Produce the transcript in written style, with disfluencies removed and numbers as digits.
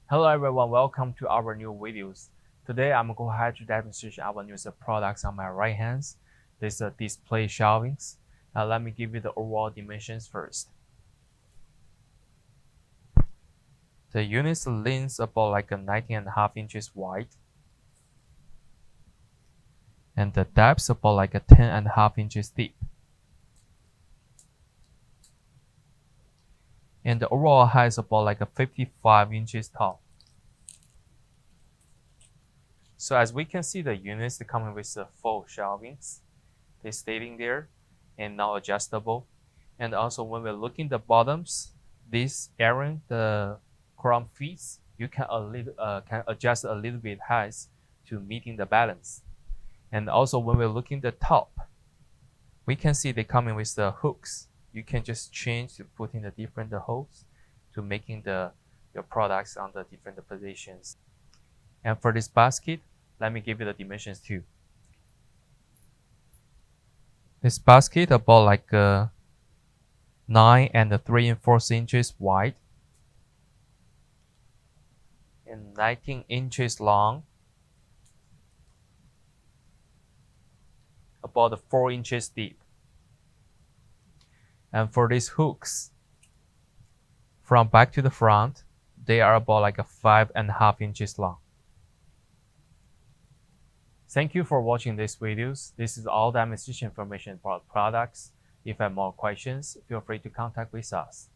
Hello everyone, welcome to our new videos. Today I'm going to have to demonstrate our newest products on my right hand. This is a display shelvings. Now let me give you the overall dimensions first. The unit's length about like a 19.5 inches wide. And the depth about like a 10.5 inches deep. And the overall height is about like a 55 inches tall. So as we can see, the units are coming with the full shelvings. They're staying there and now adjustable. And also when we're looking at the bottoms, this area, the chrome feet, you can adjust a little bit height to meeting the balance. And also when we're looking at the top, we can see they coming with the hooks. You can just change to putting the different holes to making your products on the different positions. And for this basket, let me give you the dimensions too. This basket about like 9 and 3 4 inches wide and 19 inches long, about 4 inches deep. And for these hooks, from back to the front, they are about like 5.5 inches long. Thank you for watching these videos. This is all demonstration information about products. If you have more questions, feel free to contact with us.